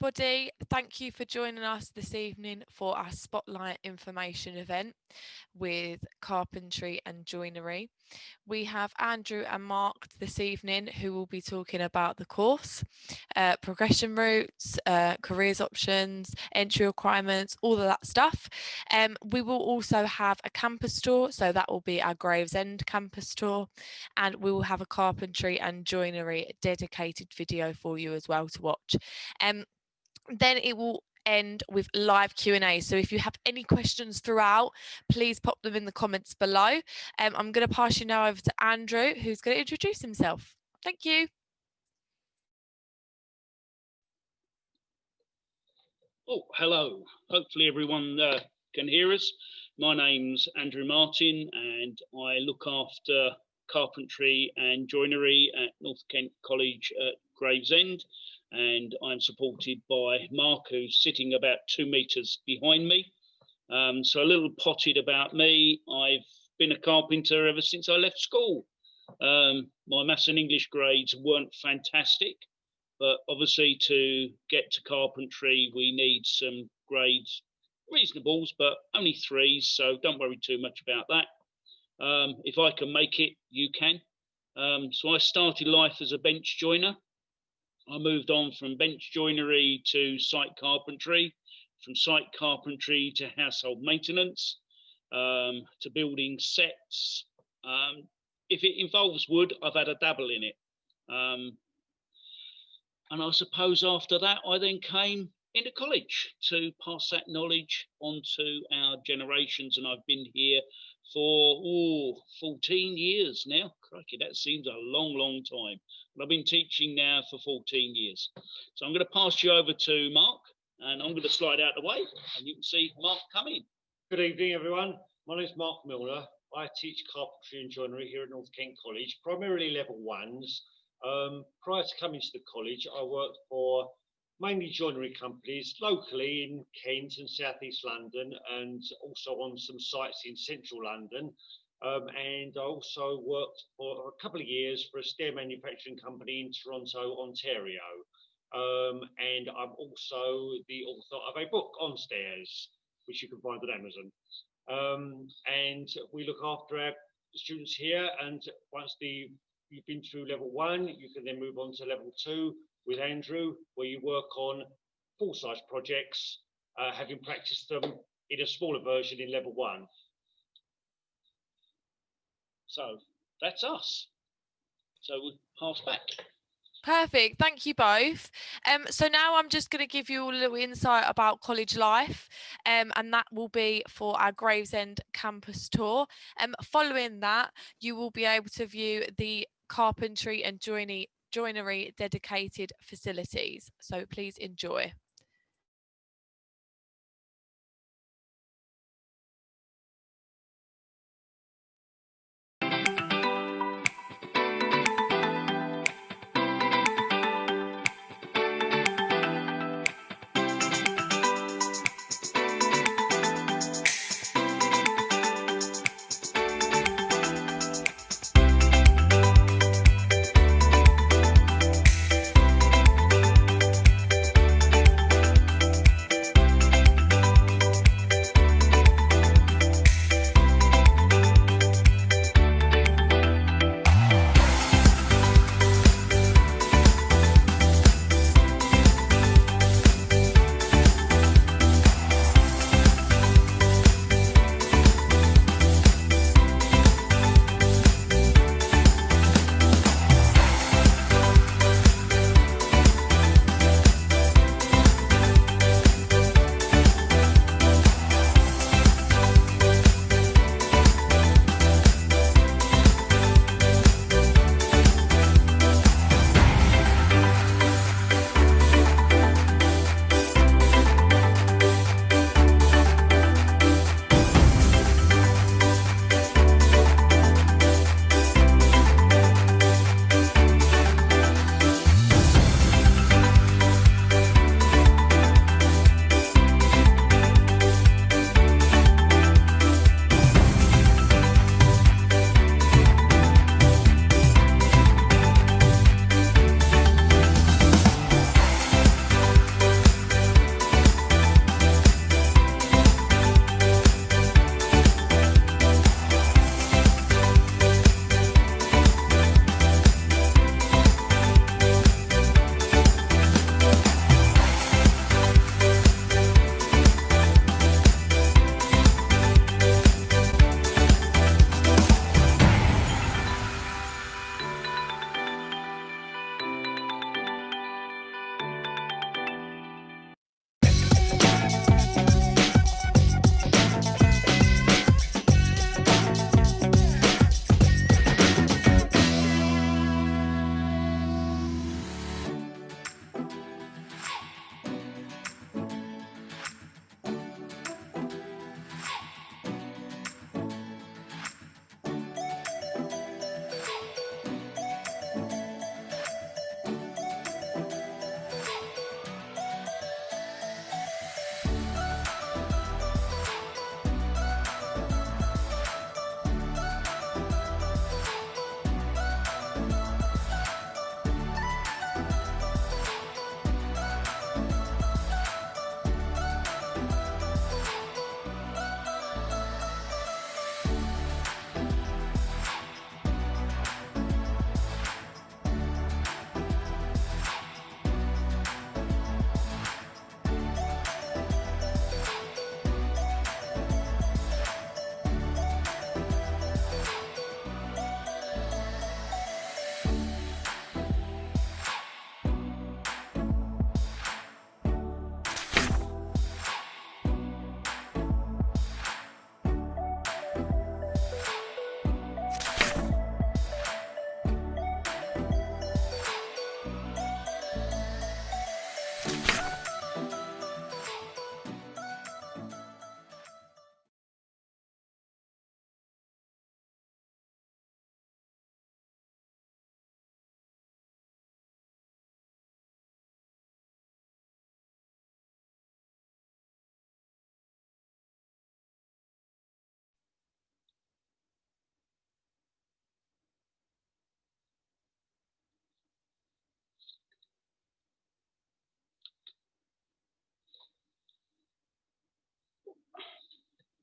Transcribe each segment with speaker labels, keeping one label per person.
Speaker 1: everybody. Thank you for joining us this evening for our Spotlight Information event with Carpentry and Joinery. We have Andrew and Mark this evening who will be talking about the course, progression routes, careers options, entry requirements, all of that stuff. We will also have a campus tour, so that will be our Gravesend campus tour, and we will have a Carpentry and Joinery dedicated video for you as well to watch. Then it will end with live Q&A. So if you have any questions throughout, please pop them in the comments below. I'm going to pass you now over to Andrew, who's going to introduce himself. Thank you.
Speaker 2: Oh, hello. Hopefully everyone can hear us. My name's Andrew Martin and I look after Carpentry and Joinery at North Kent College at Gravesend. And I'm supported by Mark, who's sitting about 2 meters behind me. So a little potted about me. I've been a carpenter ever since I left school. My maths and English grades weren't fantastic, but obviously to get to carpentry, we need some grades, reasonables, but only 3s, so don't worry too much about that. If I can make it, you can. So I started life as a bench joiner. I moved on from bench joinery to site carpentry, from site carpentry to household maintenance, to building sets. If it involves wood, I've had a dabble in it. And I suppose after that, I then came into college to pass that knowledge on to our generations. And I've been here for 14 years now. Crikey, that seems a long, long time. But I've been teaching now for 14 years. So I'm going to pass you over to Mark, and I'm going to slide out the way, and you can see Mark coming.
Speaker 3: Good evening, everyone. My name is Mark Milner. I teach carpentry and joinery here at North Kent College, primarily level 1s. Prior to coming to the college, I worked for mainly joinery companies locally in Kent and southeast London, and also on some sites in central London. And I also worked for a couple of years for a stair manufacturing company in Toronto, Ontario. And I'm also the author of a book on stairs, which you can find on Amazon. And we look after our students here, and once you've been through level 1, you can then move on to level 2 with Andrew, where you work on full-size projects, having practiced them in a smaller version in level 1. So that's us. So we'll pass back.
Speaker 1: Perfect. Thank you both. So now I'm just going to give you a little insight about college life, and that will be for our Gravesend campus tour. Following that, you will be able to view the Carpentry and Joinery dedicated facilities. So please enjoy.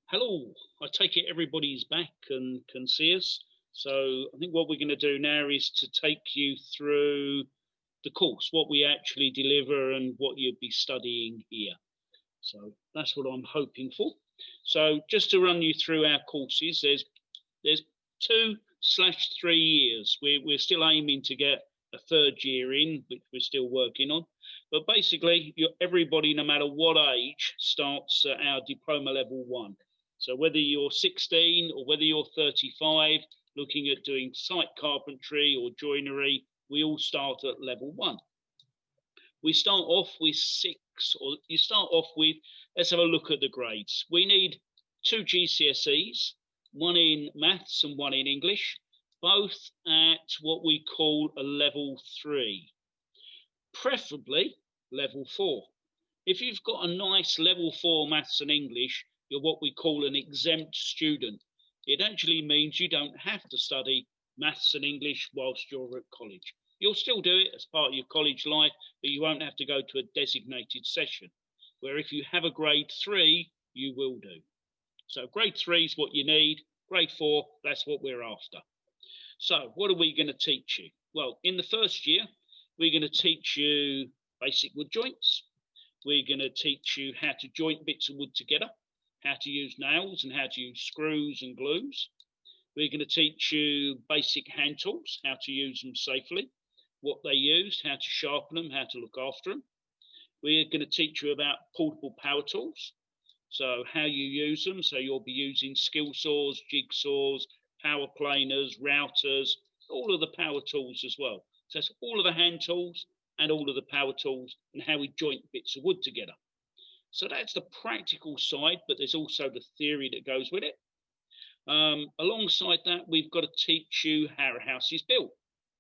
Speaker 2: Hello, I take it everybody's back and can see us. So I think what we're going to do now is to take you through the course, what we actually deliver and what you'll be studying here. So that's what I'm hoping for. So just to run you through our courses, there's 2/3 years. We're still aiming to get a third year in, which we're still working on. But basically, everybody, no matter what age, starts at our diploma level 1. So whether you're 16 or whether you're 35, looking at doing site carpentry or joinery, we all start at level 1. We start off with 6, or you start off with, let's have a look at the grades. We need 2 GCSEs, one in maths and one in English, both at what we call a level 3, preferably level 4. If you've got a nice level 4 maths and English, you're what we call an exempt student. It actually means you don't have to study maths and English whilst you're at college. You'll still do it as part of your college life, but you won't have to go to a designated session, where if you have a grade 3, you will do. So grade 3 is what you need. Grade 4, that's what we're after. So what are we going to teach you? Well, in the first year, we're going to teach you basic wood joints. We're going to teach you how to joint bits of wood together, how to use nails and how to use screws and glues. We're going to teach you basic hand tools, how to use them safely, what they use, how to sharpen them, how to look after them. We're going to teach you about portable power tools, so how you use them. So you'll be using skill saws, jigsaws, power planers, routers, all of the power tools as well. So that's all of the hand tools and all of the power tools and how we joint bits of wood together. So that's the practical side, but there's also the theory that goes with it. Alongside that, we've got to teach you how a house is built.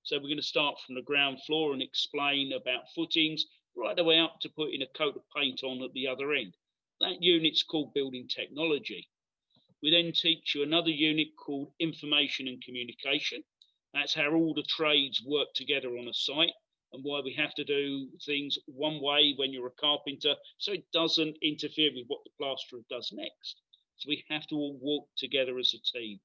Speaker 2: So we're going to start from the ground floor and explain about footings right the way up to putting a coat of paint on at the other end. That unit's called building technology. We then teach you another unit called information and communication. That's how all the trades work together on a site and why we have to do things one way when you're a carpenter so it doesn't interfere with what the plasterer does next. So we have to all work together as a team.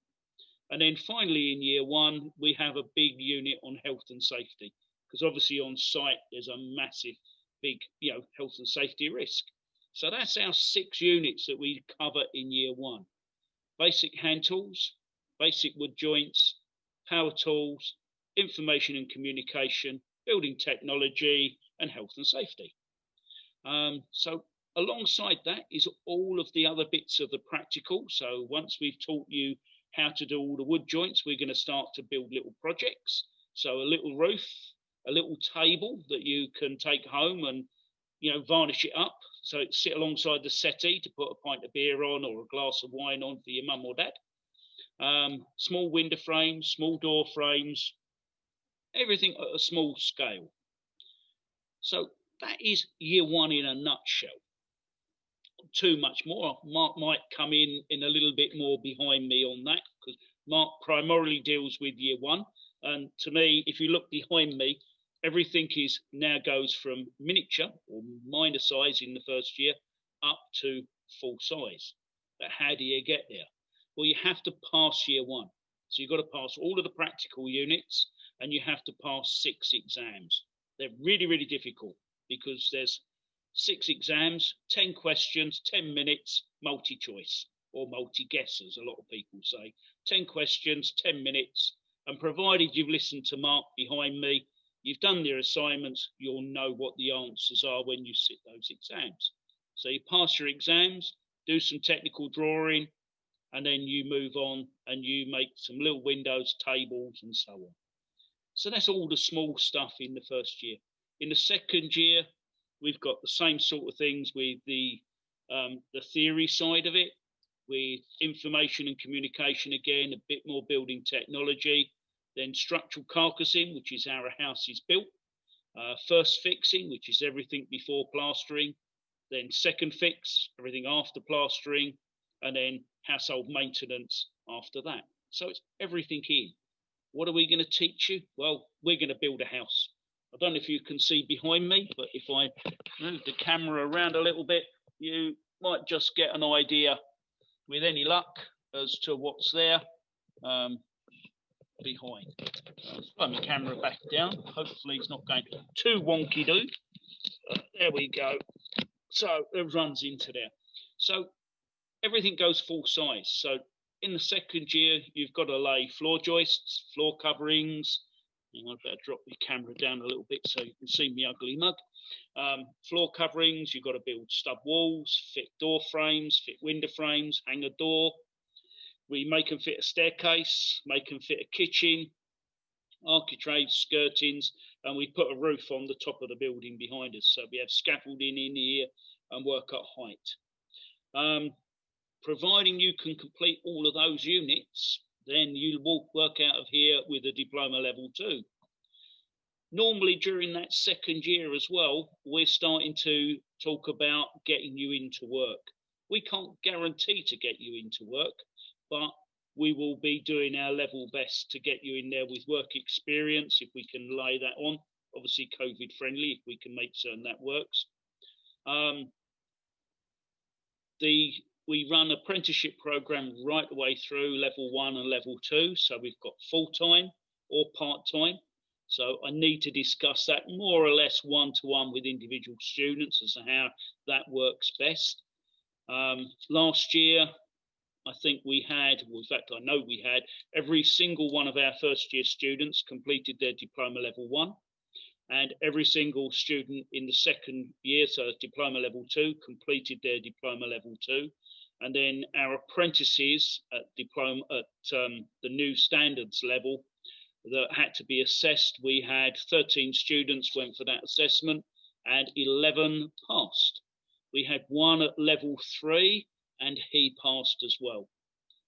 Speaker 2: And then finally, in year 1, we have a big unit on health and safety, because obviously on site there's a massive, big, health and safety risk. So that's our 6 units that we cover in year 1. Basic hand tools, basic wood joints, power tools, information and communication, building technology, and health and safety. So alongside that is all of the other bits of the practical. So once we've taught you how to do all the wood joints, we're going to start to build little projects. So a little roof, a little table that you can take home and varnish it up so it sit alongside the settee to put a pint of beer on or a glass of wine on for your mum or dad. Small window frames, small door frames, everything at a small scale. So that is year 1 in a nutshell. Too much more. Mark might come in a little bit more behind me on that, because Mark primarily deals with year 1. And to me, if you look behind me, everything now goes from miniature or minor size in the first year up to full size. But how do you get there? Well, you have to pass year 1. So you've got to pass all of the practical units and you have to pass 6 exams. They're really, really difficult because there's 6 exams, 10 questions, 10 minutes, multi-choice or multi-guess, as a lot of people say. 10 questions, 10 minutes, and provided you've listened to Mark behind me, you've done your assignments, you'll know what the answers are when you sit those exams. So you pass your exams, do some technical drawing, and then you move on and you make some little windows, tables, and so on. So that's all the small stuff in the first year. In the second year, we've got the same sort of things with the theory side of it, with information and communication again, a bit more building technology, then structural carcassing, which is how a house is built, first fixing, which is everything before plastering, then second fix, everything after plastering, and then household maintenance after that. So it's everything in. What are we going to teach you? Well, we're going to build a house. I don't know if you can see behind me, but if I move the camera around a little bit, you might just get an idea with any luck as to what's there behind. Slow my camera back down. Hopefully it's not going too wonky do. There we go. So it runs into there. So everything goes full size. So in the second year, you've got to lay floor joists, floor coverings. I better drop the camera down a little bit so you can see me ugly mug. Floor coverings, you've got to build stub walls, fit door frames, fit window frames, hang a door. We make and fit a staircase, make and fit a kitchen, architraves, skirtings, and we put a roof on the top of the building behind us. So we have scaffolding in here and work at height. Providing you can complete all of those units, then you will work out of here with a diploma level 2. Normally during that second year as well, we're starting to talk about getting you into work. We can't guarantee to get you into work, but we will be doing our level best to get you in there with work experience if we can lay that on. Obviously COVID friendly, if we can make certain that works. We run apprenticeship program right the way through level 1 and level 2. So we've got full-time or part-time. So I need to discuss that more or less one-to-one with individual students as to how that works best. Last year, I think we had, well, in fact, I know we had, every single one of our first year students completed their diploma level 1. And every single student in the second year, so diploma level 2, completed their diploma level 2. And then our apprentices at the new standards level that had to be assessed, we had 13 students went for that assessment and 11 passed. We had one at level 3 and he passed as well.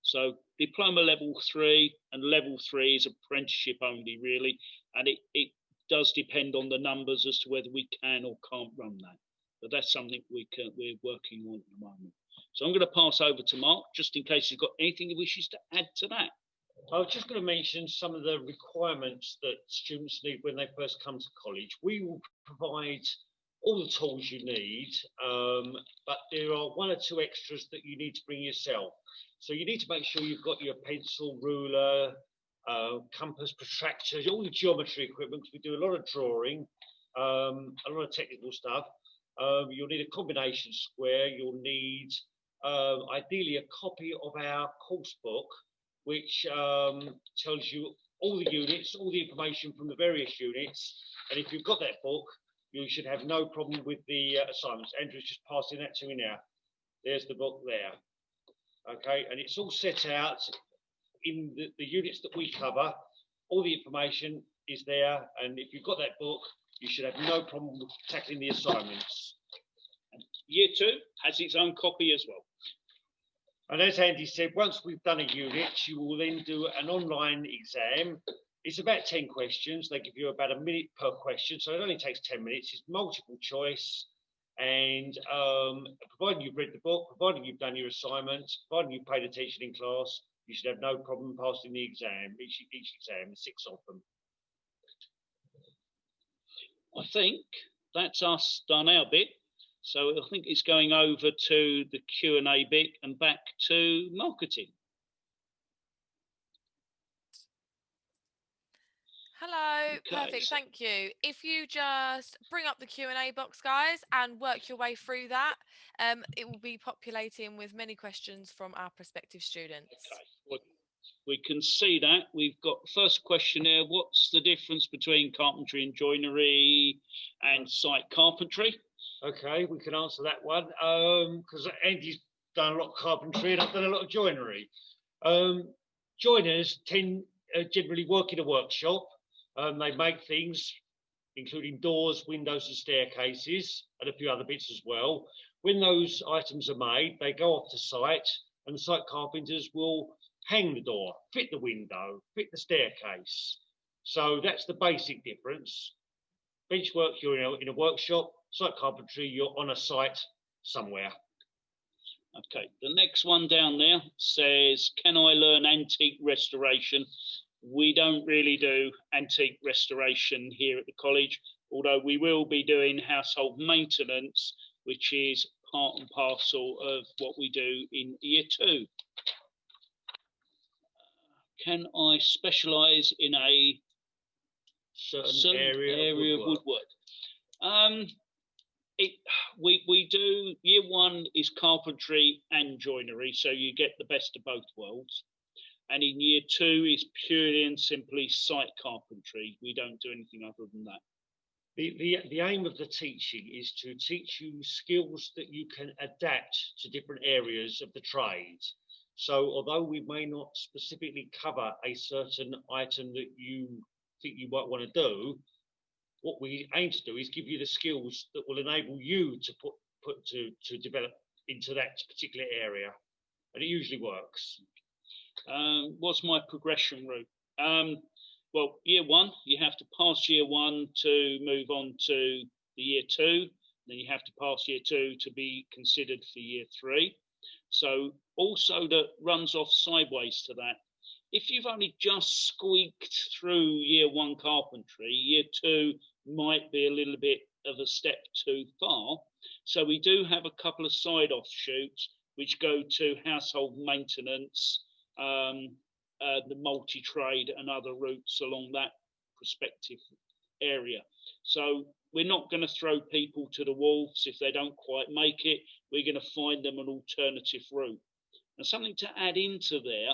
Speaker 2: So diploma level 3 and level 3 is apprenticeship only really, and it does depend on the numbers as to whether we can or can't run that. But that's something we're working on at the moment. So I'm going to pass over to Mark, just in case you've got anything he wishes to add to that.
Speaker 3: I was just going to mention some of the requirements that students need when they first come to college. We will provide all the tools you need, but there are 1 or 2 extras that you need to bring yourself. So you need to make sure you've got your pencil, ruler, compass, protractor, all the geometry equipment, because we do a lot of drawing, a lot of technical stuff. You'll need a combination square. You'll need ideally a copy of our course book, which tells you all the units, all the information from the various units. And if you've got that book, you should have no problem with the assignments. Andrew's just passing that to me now. There's the book there. Okay, and it's all set out in the units that we cover. All the information is there. And if you've got that book, you should have no problem with tackling the assignments.
Speaker 2: And year 2 has its own copy as well.
Speaker 3: And as Andy said, once we've done a unit, you will then do an online exam. It's about 10 questions. They give you about a minute per question, so it only takes 10 minutes. It's multiple choice. And providing you've read the book, providing you've done your assignments, providing you've paid attention in class, you should have no problem passing the exam, each exam, 6 of them.
Speaker 2: I think that's us done our bit. So I think it's going over to the Q&A bit and back to marketing.
Speaker 1: Hello,
Speaker 2: Okay,
Speaker 1: perfect, thank you. If you just bring up the Q&A box, guys, and work your way through that, it will be populating with many questions from our prospective students.
Speaker 2: Okay, well, we can see that. We've got first question here. What's the difference between carpentry and joinery and site carpentry?
Speaker 3: Okay, we can answer that one because Andy's done a lot of carpentry and I've done a lot of joinery. Joiners generally work in a workshop. They make things, including doors, windows and staircases, and a few other bits as well. When those items are made, they go off to site, and the site carpenters will hang the door, fit the window, fit the staircase. So that's the basic difference. Bench work, you're in a workshop. Site carpentry, you're on a site somewhere.
Speaker 2: Okay, the next one down there says, can I learn antique restoration? We don't really do antique restoration here at the college, although we will be doing household maintenance, which is part and parcel of what we do in year 2. Can I specialise in a certain area of woodwork? We do, year 1 is carpentry and joinery, so you get the best of both worlds. And in year 2 is purely and simply site carpentry. We don't do anything other than that.
Speaker 3: The aim of the teaching is to teach you skills that you can adapt to different areas of the trade. So although we may not specifically cover a certain item that you think you might want to do, what we aim to do is give you the skills that will enable you to develop into that particular area, and it usually works.
Speaker 2: What's my progression route? Well, year 1, you have to pass year 1 to move on to the year 2. Then you have to pass year 2 to be considered for year 3. So also that runs off sideways to that. If you've only just squeaked through year 1 carpentry, year 2 might be a little bit of a step too far. So we do have a couple of side offshoots which go to household maintenance, the multi-trade and other routes along that prospective area. So we're not going to throw people to the wolves if they don't quite make it. We're going to find them an alternative route. And something to add into there,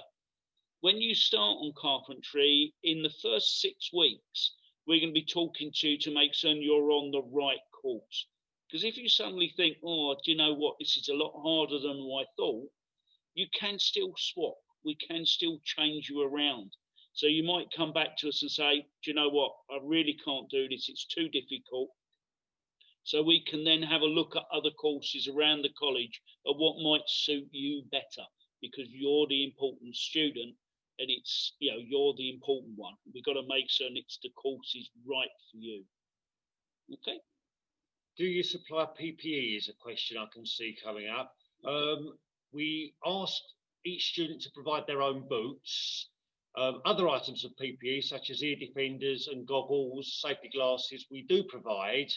Speaker 2: when you start on carpentry, in the first 6 weeks, we're going to be talking to you to make certain you're on the right course. Because if you suddenly think, oh, do you know what, this is a lot harder than I thought, you can still swap. We can still change you around. So you might come back to us and say, do you know what, I really can't do this, it's too difficult. So we can then have a look at other courses around the college of what might suit you better, because you're the important student and it's, you know, you're the important one. We've got to make certain it's the course is right for you. Okay.
Speaker 3: Do you supply PPE is a question I can see coming up. We asked each student to provide their own boots. Other items of PPE, such as ear defenders and goggles, safety glasses, we do provide.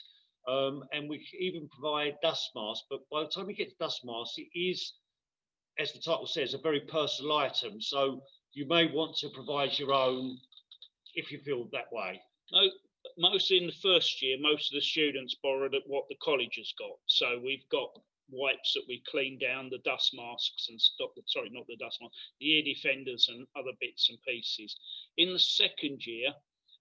Speaker 3: And we even provide dust masks. But by the time we get to dust masks, it is, as the title says, a very personal item. So you may want to provide your own if you feel that way.
Speaker 2: No, mostly in the first year, most of the students borrowed at what the college has got. So we've got wipes that we clean down, the dust masks and stop the, sorry, not the dust masks, the ear defenders and other bits and pieces. In the second year,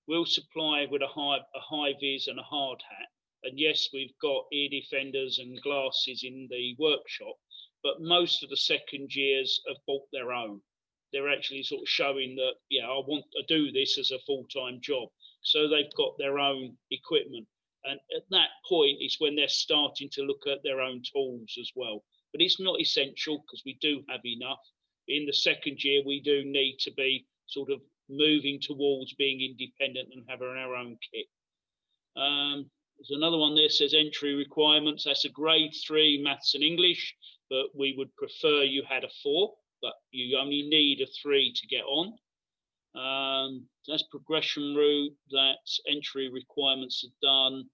Speaker 2: we'll supply with a high vis and a hard hat. And yes, we've got ear defenders and glasses in the workshop, but most of the second years have bought their own. They're actually sort of showing that, yeah, I want to do this as a full-time job. So they've got their own equipment. And at that point is when they're starting to look at their own tools as well. But it's not essential because we do have enough. In the second year, we do need to be sort of moving towards being independent and having our own kit. There's another one there says entry requirements. That's a grade 3 maths and English, but we would prefer you had a 4, but you only need a 3 to get on. That's progression route, that's entry requirements are done.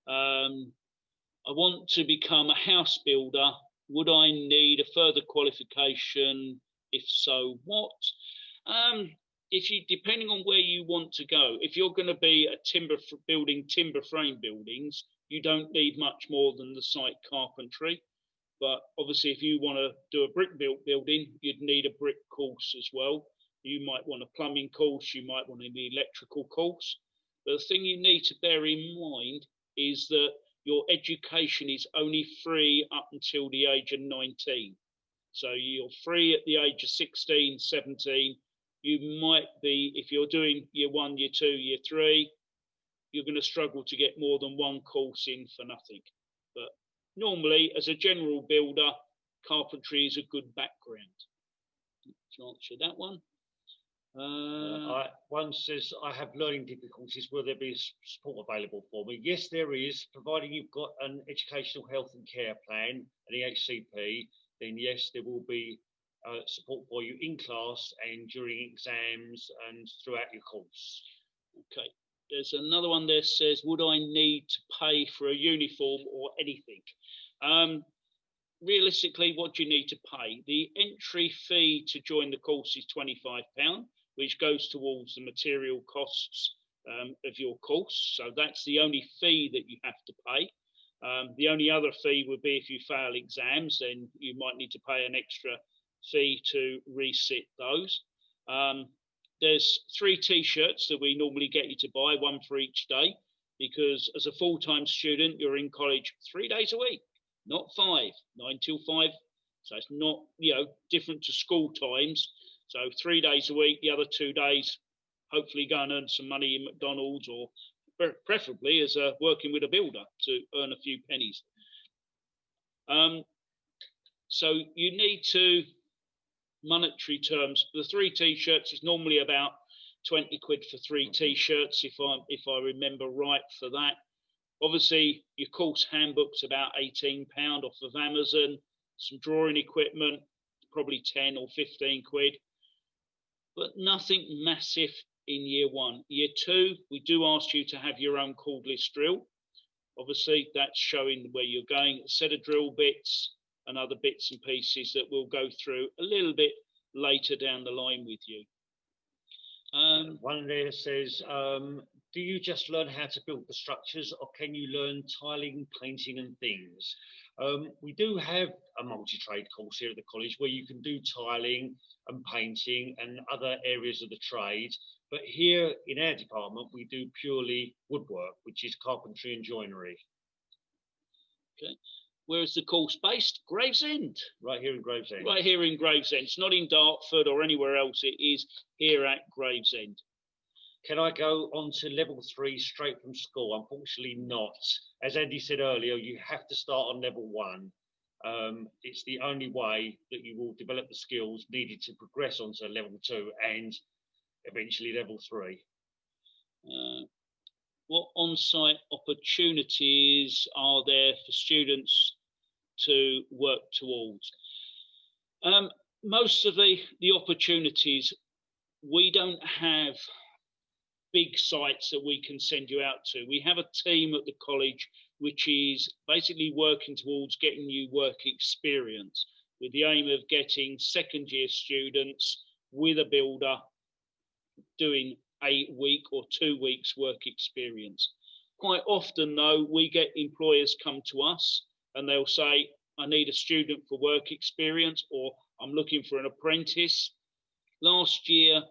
Speaker 2: I want to become a house builder. Would I need a further qualification? If so, what? If you, depending on where you want to go, if you're going to be a timber frame buildings, you don't need much more than the site carpentry. But obviously, if you want to do a brick built building, you'd need a brick course as well. You might want a plumbing course, you might want an electrical course. But the thing you need to bear in mind is that your education is only free up until the age of 19. So you're free at the age of 16, 17. You might be, if you're doing year 1, year 2, year 3, you're going to struggle to get more than one course in for nothing. But normally, as a general builder, carpentry is a good background. To answer that one.
Speaker 3: One says, I have learning difficulties. Will there be support available for me? Yes, there is. Providing you've got an educational health and care plan, an EHCP, then yes, there will be support for you in class and during exams and throughout your course.
Speaker 2: Okay. There's another one there says, would I need to pay for a uniform or anything? realistically, what do you need to pay? The entry fee to join the course is £25, which goes towards the material costs of your course. So that's the only fee that you have to pay. The only other fee would be if you fail exams, then you might need to pay an extra fee to resit those. There's 3 T-shirts that we normally get you to buy, one for each day, because as a full-time student, you're in college 3 days a week, not 5, 9 till 5. So it's not, different to school times. So 3 days a week, the other 2 days, hopefully go and earn some money in McDonald's, or preferably as working with a builder to earn a few pennies. So you need to, monetary terms, the 3 T-shirts is normally about 20 quid for 3 T-shirts, if I remember right for that. Obviously, your course handbook's about £18 off of Amazon. Some drawing equipment, probably 10 or 15 quid. But nothing massive in year 1. Year 2, we do ask you to have your own cordless drill. Obviously, that's showing where you're going, a set of drill bits and other bits and pieces that we'll go through a little bit later down the line with you.
Speaker 3: One there says, do you just learn how to build the structures, or can you learn tiling, painting and things? We do have a multi-trade course here at the college where you can do tiling and painting and other areas of the trade. But here in our department, we do purely woodwork, which is carpentry and joinery.
Speaker 2: Okay. Where is the course based? Gravesend.
Speaker 3: Right here in Gravesend.
Speaker 2: Right here in Gravesend. It's not in Dartford or anywhere else. It is here at Gravesend.
Speaker 3: Can I go on to level 3 straight from school? Unfortunately not. As Andy said earlier, you have to start on level 1. It's the only way that you will develop the skills needed to progress onto level 2 and eventually level 3.
Speaker 2: What on-site opportunities are there for students to work towards? Most of the opportunities, we don't have big sites that we can send you out to. We have a team at the college which is basically working towards getting you work experience, with the aim of getting second-year students with a builder doing a week or 2 weeks work experience. Quite often, though, we get employers come to us and they'll say, I need a student for work experience, or I'm looking for an apprentice. Last year,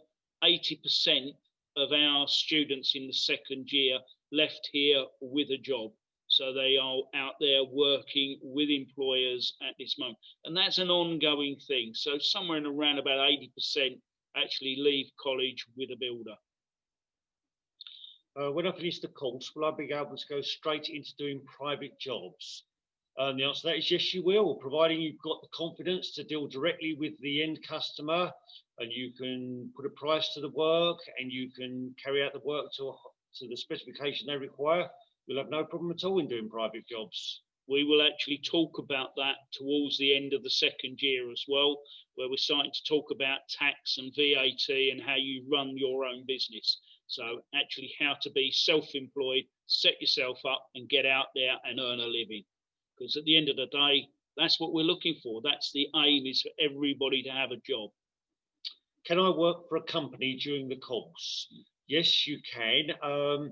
Speaker 2: 80% of our students in the second year left here with a job. So they are out there working with employers at this moment. And that's an ongoing thing. So somewhere in around about 80% actually leave college with a builder.
Speaker 3: When I finish the course, will I be able to go straight into doing private jobs? The answer to that is yes, you will, providing you've got the confidence to deal directly with the end customer, and you can put a price to the work, and you can carry out the work to the specification they require. You'll have no problem at all in doing private jobs.
Speaker 2: We will actually talk about that towards the end of the second year as well, where we're starting to talk about tax and VAT and how you run your own business. So actually how to be self-employed, set yourself up and get out there and earn a living. Because at the end of the day, that's what we're looking for. That's the aim, is for everybody to have a job.
Speaker 3: Can I work for a company during the course? Yes, you can.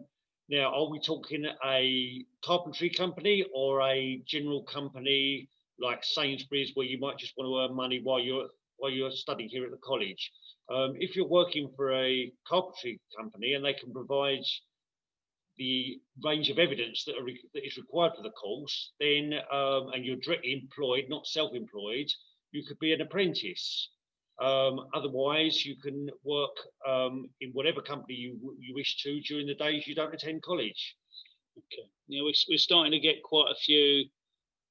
Speaker 3: Now, are we talking a carpentry company or a general company like Sainsbury's, where you might just want to earn money while you're studying here at the college? If you're working for a carpentry company and they can provide the range of evidence that is required for the course, then and you're directly employed, not self-employed, you could be an apprentice. Otherwise, you can work in whatever company you wish to during the days you don't attend college.
Speaker 2: Okay. Now we're starting to get quite a few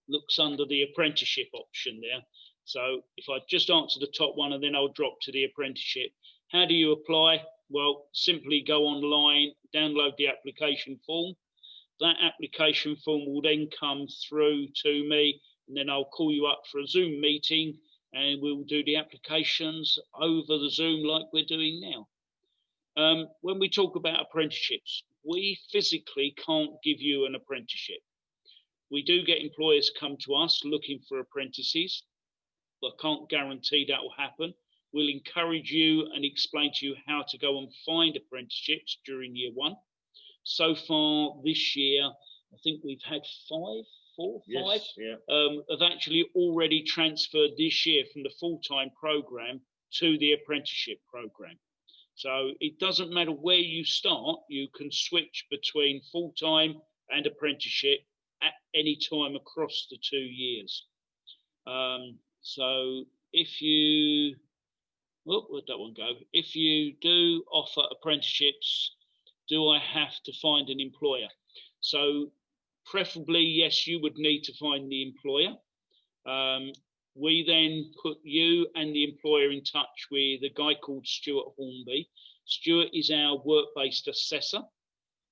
Speaker 2: looks under the apprenticeship option there. So if I just answer the top one and then I'll drop to the apprenticeship. How do you apply? Well, simply go online, download the application form. That application form will then come through to me, and then I'll call you up for a Zoom meeting, and we'll do the applications over the Zoom like we're doing now. When we talk about apprenticeships, we physically can't give you an apprenticeship. We do get employers come to us looking for apprentices, but I can't guarantee that will happen. We'll encourage you and explain to you how to go and find apprenticeships during year one. So far this year, I think we've had five have actually already transferred this year from the full-time program to the apprenticeship program. So it doesn't matter where you start, you can switch between full-time and apprenticeship at any time across the 2 years. So if you, where'd that one go? If you do offer apprenticeships, do I have to find an employer? So preferably, yes, you would need to find the employer. We then put you and the employer in touch with a guy called Stuart Hornby. Stuart is our work-based assessor.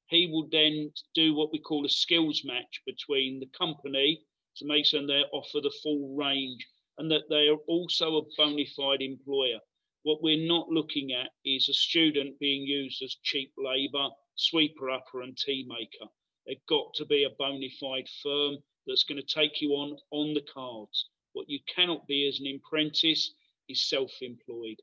Speaker 2: He will then do what we call a skills match between the company to make sure they offer the full range and that they are also a bona fide employer. What we're not looking at is a student being used as cheap labour, sweeper upper and tea maker. They've got to be a bona fide firm that's going to take you on the cards. What you cannot be as an apprentice is self-employed.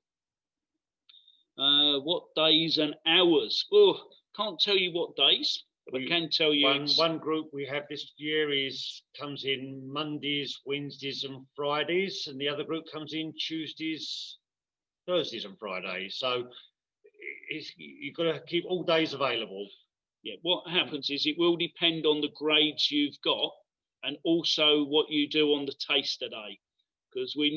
Speaker 2: What days and hours? Oh, can't tell you what days, but I can tell you.
Speaker 3: One group we have this year comes in Mondays, Wednesdays and Fridays, and the other group comes in Tuesdays, Thursdays and Fridays. So you've got to keep all days available.
Speaker 2: Yeah, what happens is it will depend on the grades you've got and also what you do on the taster day. Because we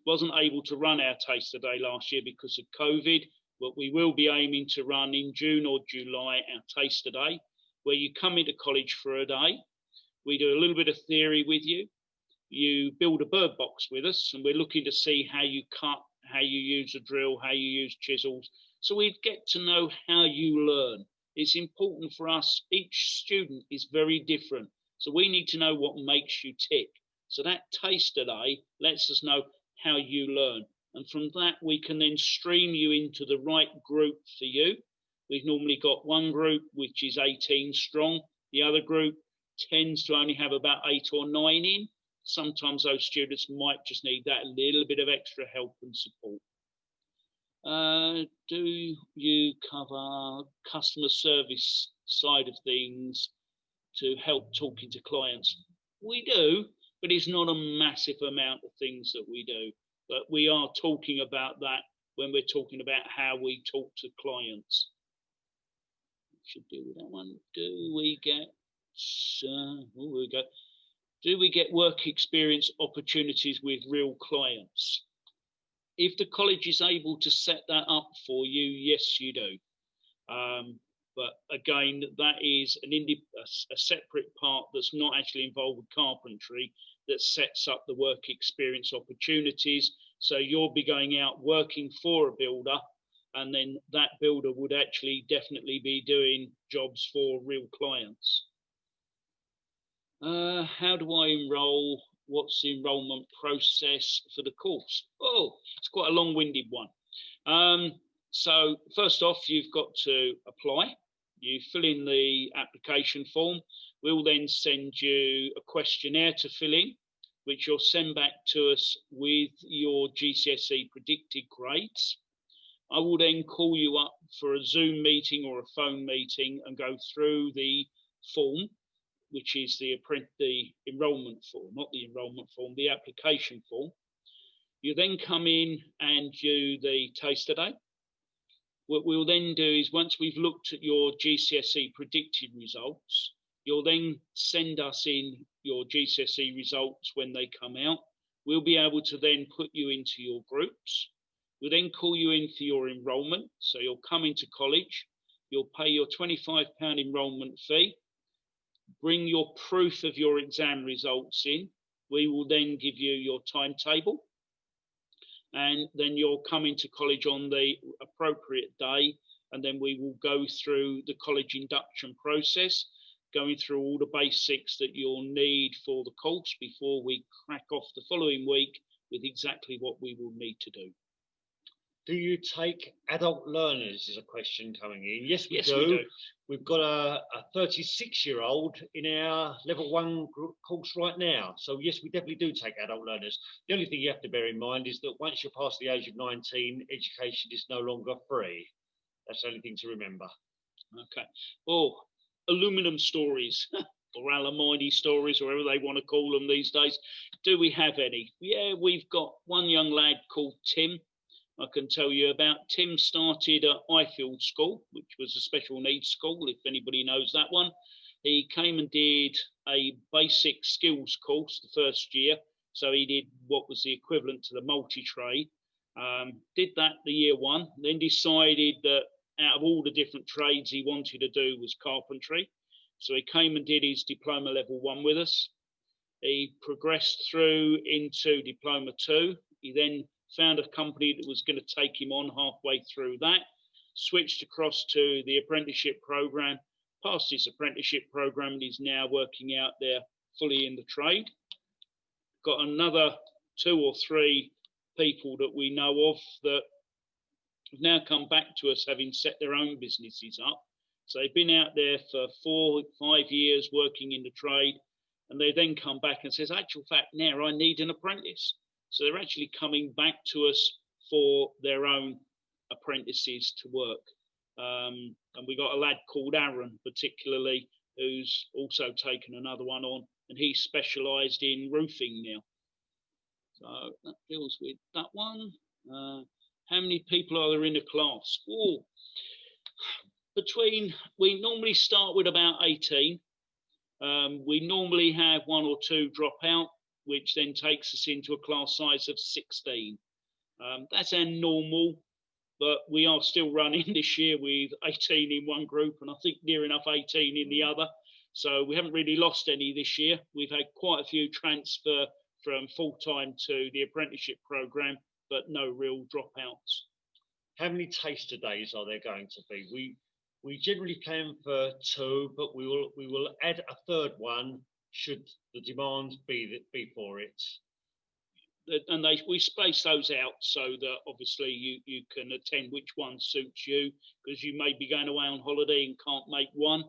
Speaker 2: wasn't able to run our taster day last year because of COVID, but we will be aiming to run in June or July our taster day, where you come into college for a day. We do a little bit of theory with you. You build a bird box with us, and we're looking to see how you cut, how you use a drill, how you use chisels. So we get to know how you learn. It's important for us. Each student is very different. So we need to know what makes you tick. So that taster day lets us know how you learn. And from that, we can then stream you into the right group for you. We've normally got one group, which is 18 strong. The other group tends to only have about 8 or 9 in. Sometimes those students might just need that little bit of extra help and support. Do you cover customer service side of things to help talking to clients? We do, but it's not a massive amount of things that we do. But we are talking about that when we're talking about how we talk to clients. Should do with that one. Do we get Do we get work experience opportunities with real clients? If the college is able to set that up for you, yes, you do. But again, that is a separate part that's not actually involved with carpentry that sets up the work experience opportunities. So you'll be going out working for a builder, and then that builder would actually definitely be doing jobs for real clients. How do I enroll? What's the enrolment process for the course? Oh, it's quite a long-winded one. So first off, you've got to apply. You fill in the application form. We'll then send you a questionnaire to fill in, which you'll send back to us with your GCSE predicted grades. I will then call you up for a Zoom meeting or a phone meeting and go through the form, which is the enrolment form, not the enrolment form, the application form. You then come in and do the taster day. What we'll then do is once we've looked at your GCSE predicted results, you'll then send us in your GCSE results when they come out. We'll be able to then put you into your groups. We'll then call you in for your enrolment. So you'll come into college, you'll pay your £25 enrolment fee, bring your proof of your exam results in. We will then give you your timetable, and then you'll come into college on the appropriate day, and then we will go through the college induction process, going through all the basics that you'll need for the course before we crack off the following week with exactly what we will need to do.
Speaker 3: Do you take adult learners is a question coming in. Yes, we
Speaker 2: Yes,
Speaker 3: do.
Speaker 2: we do.
Speaker 3: We've got a 36-year-old in our level 1 course right now. So yes, we definitely do take adult learners. The only thing you have to bear in mind is that once you're past the age of 19, education is no longer free. That's the only thing to remember.
Speaker 2: Okay. Oh, aluminum stories or alumini stories, or whatever they want to call them these days. Do we have any? Yeah, we've got one young lad called Tim. I can tell you about. Tim started at Ifield School, which was a special needs school, if anybody knows that one. He came and did a basic skills course the first year. So he did what was the equivalent to the multi-trade. Did that the year one, then decided that out of all the different trades he wanted to do was carpentry. So he came and did his diploma level 1 with us. He progressed through into diploma 2. He then found a company that was going to take him on halfway through that, switched across to the apprenticeship program, passed his apprenticeship program, and is now working out there fully in the trade. Got another 2 or 3 people that we know of that have now come back to us having set their own businesses up. So they've been out there for 4 or 5 years working in the trade, and they then come back and says, actual fact, now I need an apprentice. So they're actually coming back to us for their own apprentices to work. And we got a lad called Aaron, particularly, who's also taken another one on, and he's specialised in roofing now. So that deals with that one. How many people are there in a class? Oh, we normally start with about 18. We normally have 1 or 2 drop out, which then takes us into a class size of 16. That's our normal, but we are still running this year with 18 in one group, and I think near enough 18 in the other. So we haven't really lost any this year. We've had quite a few transfer from full-time to the apprenticeship program, but no real dropouts.
Speaker 3: How many taster days are there going to be? We generally plan for 2, but we will add a 3rd one should the demand be for it.
Speaker 2: And we space those out so that obviously you can attend which one suits you, because you may be going away on holiday and can't make one.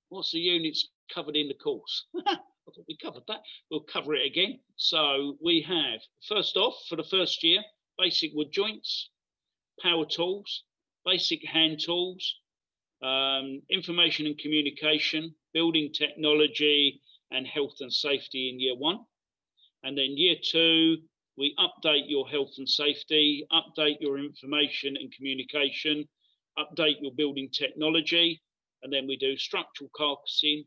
Speaker 2: What's the units covered in the course? I thought we covered that. We'll cover it again. So we have, first off, for the first year, basic wood joints, power tools, basic hand tools, information and communication, building technology, and health and safety in year 1. And then year 2, we update your health and safety, update your information and communication, update your building technology, and then we do structural carcassing,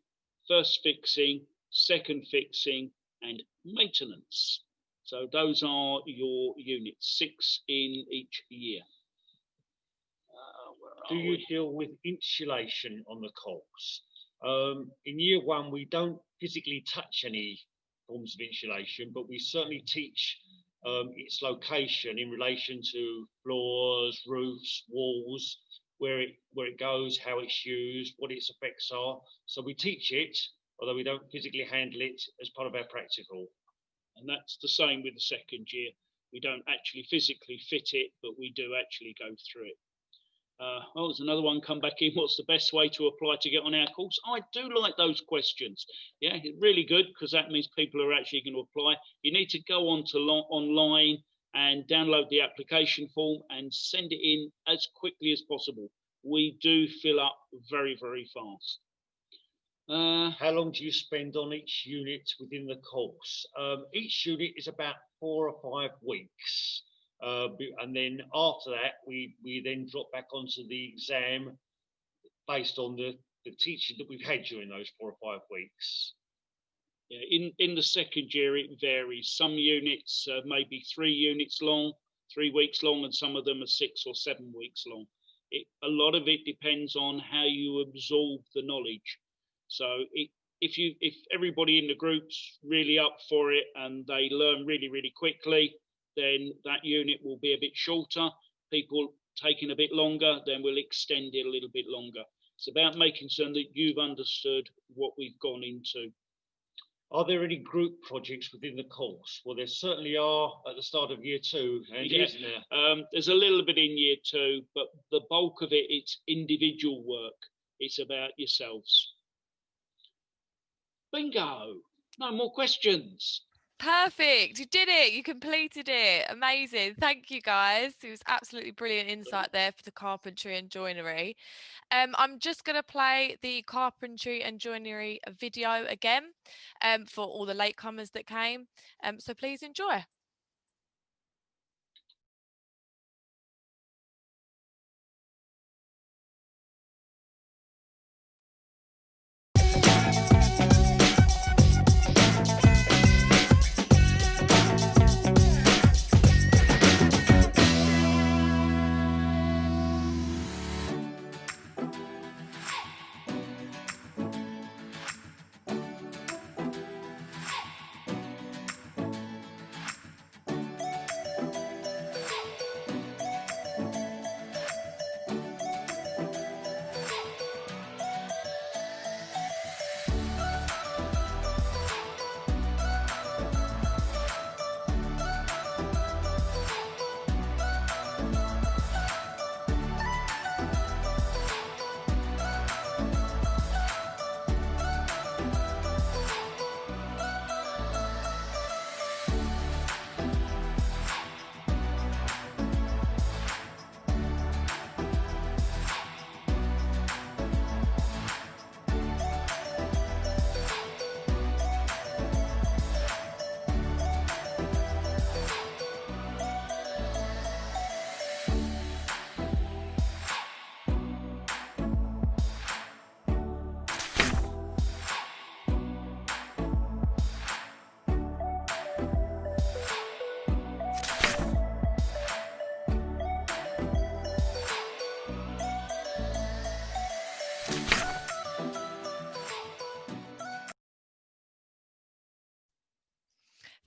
Speaker 2: first fixing, second fixing, and maintenance. So those are your units, 6 in each year.
Speaker 3: Do you deal with insulation on the course? In year 1, we don't physically touch any forms of insulation, but we certainly teach its location in relation to floors, roofs, walls, where it goes, how it's used, what its effects are. So we teach it, although we don't physically handle it as part of our practical.
Speaker 2: And that's the same with the second year. We don't actually physically fit it, but we do actually go through it. There's another one come back in. What's the best way to apply to get on our course? I do like those questions. Yeah, really good, because that means people are actually going to apply. You need to go on to online and download the application form and send it in as quickly as possible. We do fill up very, very fast.
Speaker 3: How long do you spend on each unit within the course? Each unit is about 4 or 5 weeks. And then after that, we then drop back onto the exam based on the teaching that we've had during those 4 or 5 weeks.
Speaker 2: Yeah, in the second year, it varies. Some units may be 3 units long, 3 weeks long, and some of them are 6 or 7 weeks long. A lot of it depends on how you absorb the knowledge. So if everybody in the group's really up for it and they learn really, really quickly, then that unit will be a bit shorter. People taking a bit longer, then we'll extend it a little bit longer. It's about making certain that you've understood what we've gone into.
Speaker 3: Are there any group projects within the course? Well, there certainly are at the start of year two, Andy, isn't there?
Speaker 2: There's a little bit in year two, but the bulk of it, it's individual work. It's about yourselves. Bingo. No more questions.
Speaker 1: Perfect. You did it. You completed it. Amazing. Thank you, guys. It was absolutely brilliant insight there for the carpentry and joinery. I'm just going to play the carpentry and joinery video again for all the latecomers that came. So please enjoy.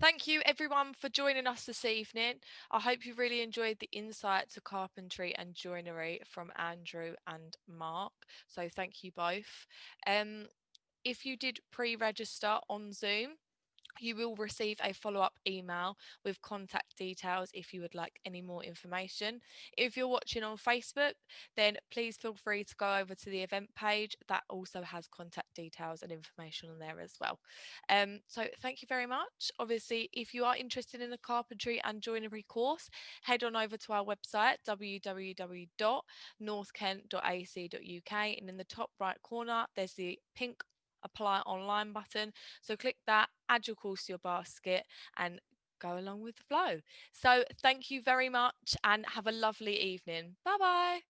Speaker 1: Thank you everyone for joining us this evening. I hope you really enjoyed the insight to carpentry and joinery from Andrew and Mark. So thank you both. If you did pre-register on Zoom, you will receive a follow-up email with contact details if you would like any more information. If you're watching on Facebook, then please feel free to go over to the event page. That also has contact details and information on there as well. So thank you very much. Obviously, if you are interested in the carpentry and joinery course, head on over to our website, www.northkent.ac.uk, and in the top right corner, there's the pink apply online button. So click that, add your course to your basket, and go along with the flow. So thank you very much and have a lovely evening. Bye bye.